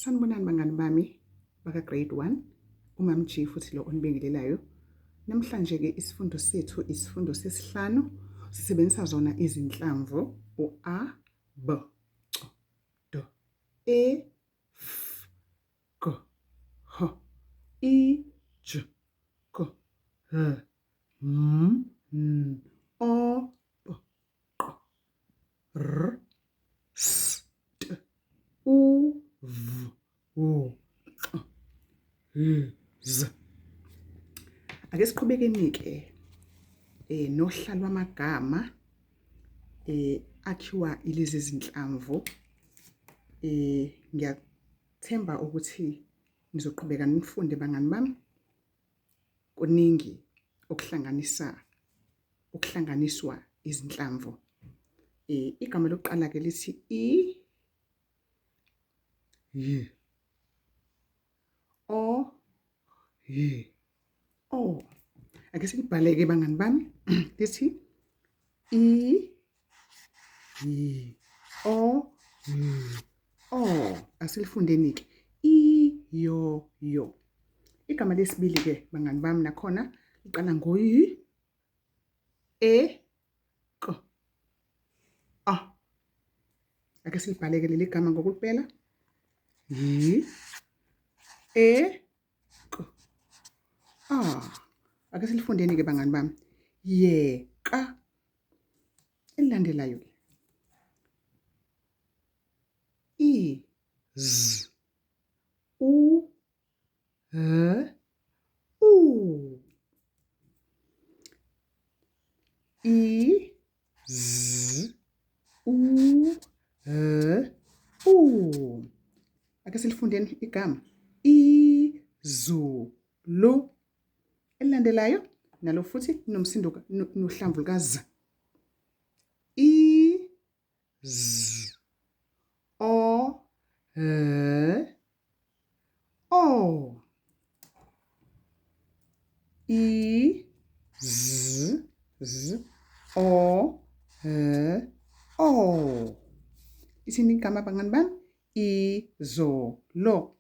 Sanibonani bangani bami baka grade 1 umam G futhi lo onibingelelayo. Namhlanje ke isifundo sethu isifundo sesihlanu sisebenzisa zona izinhlamvu uA, B, C, D, E, F, G, H, I, J, K, L, M, N, O, P, Q, R, S, T, U, V, U, Q, L, Z. Ake siqhubekeni ke nohlalo lwamagama akhiwa ilezi zinhlamvu. Ngiyathemba ukuthi nizoqhubeka nifunde bangani bami. Kuningi okuhlanganiswa izinhlamvu. Igama lokuqala ke lithi I, Y, O, Y, O. Ake silibhaleke bangani bami. Lithi I, Y, O, Y, O. Asilifundeni ke I, yo, yo. Igama lesibili ke bangani bami nakhona liqala ngo Y, E, K, A. Ake silibhaleke leli gama ngokuliphela. Y, E, K, A. Ake silifundeni ke bangani bami. Yeka. Elilandelayo ke I, Z, U, H, U. I, Z, U, H, U. Ake silifundeni igama izulu. Elilandelayo nalo futhi linomsindo nohlamvu luka Z. I, Z, O, H, O. I, Z, Z, O, H, O. Isini igama bangani bami? Izolo.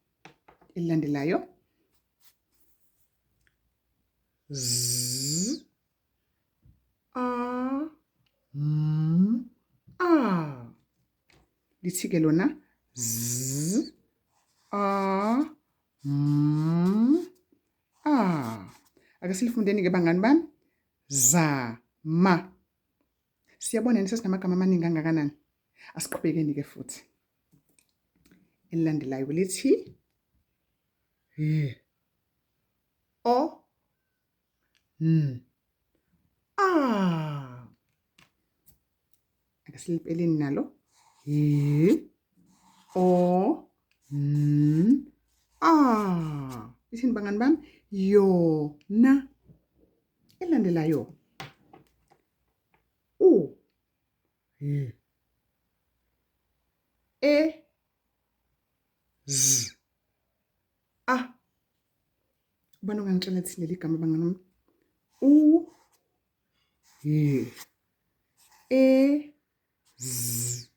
Elilandelayo Z, A, M, A. Lithi ke lona Z, A, M, A. Ake silifundeni ke bangani bami. Zama. Siyabona sesinamagama amaningi kangakanani. Asiqhubekeni ke futhi. Elilandelayo lithi Y, O, N, A. Ake silipeleni nalo. Y, O, N, A. Isini bangani bami? Yona. Elilandelayo U, Y, E, Z, A. Ubani ongangitshela ukuthi leli gama bangani bami? U, Y, E, Z,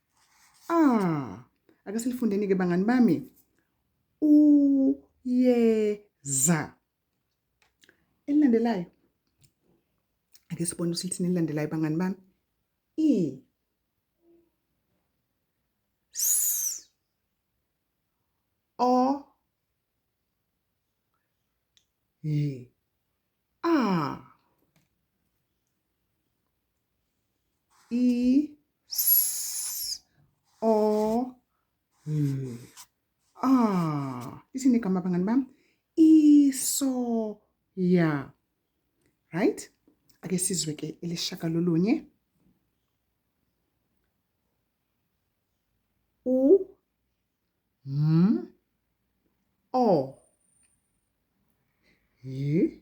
A. Ake silifundeni ke bangani bami. Uyeza. Elilandelayo ake sibone ukuthi elilandelayo bangani bami. I, S, O, Y, A. I, S, O, Y, A. Isini igama bangani bami? Isoya. Right? Ake sizwe ke elishakalolunye. U, M, O, Y,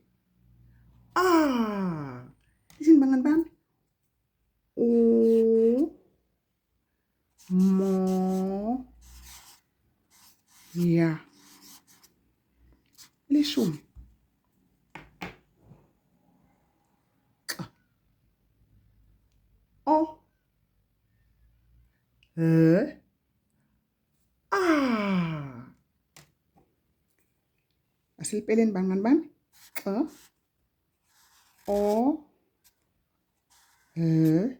A. Isini bangani bami? U, Mo, Ya. Lishumi. K, O, L, A. Asilipeleni bangani bami. X, O, L,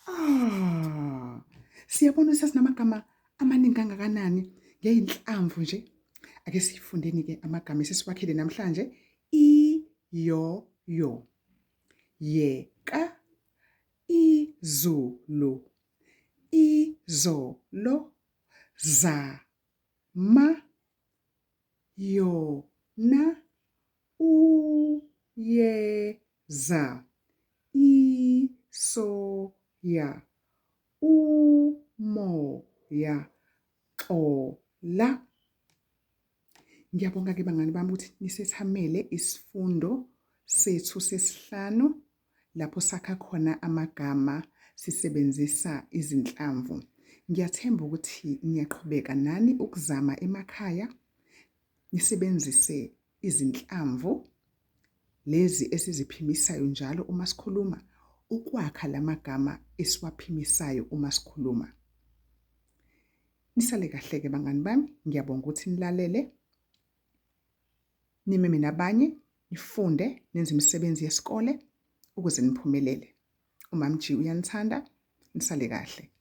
A. Siyabona ukuthi sasinamagama amaningi kangakanani ngeyinhlamvu nje. Ake sifundeni ke amagama esisiwakhile namhlanje. Yo, yeka, izulu, izolo, zama, yona, uyeza, isoya, umoya, xola. Ngiyabonga ke bangani bami ukuthi nisethamele isifundo sethu sesihlanu lapho sakha khona amagama sisebenzisa izinhlamvu. Ngiyathemba ukuthi niyaqhubeka nani ukuzama emakhaya nisebenzise izinhlamvu lezi esiziphimisayo njalo uma sikhuluma ukwakha lamagama esiwaphimisayo uma sikhuluma. Nisale kahle ke bangani bami, ngiyabonga ukuthi nilalele. Nimeme nabanye, nifunde, nenze imisebenzi yesikole ukuze niphumelele. UMamG uyanithanda, nisale kahle.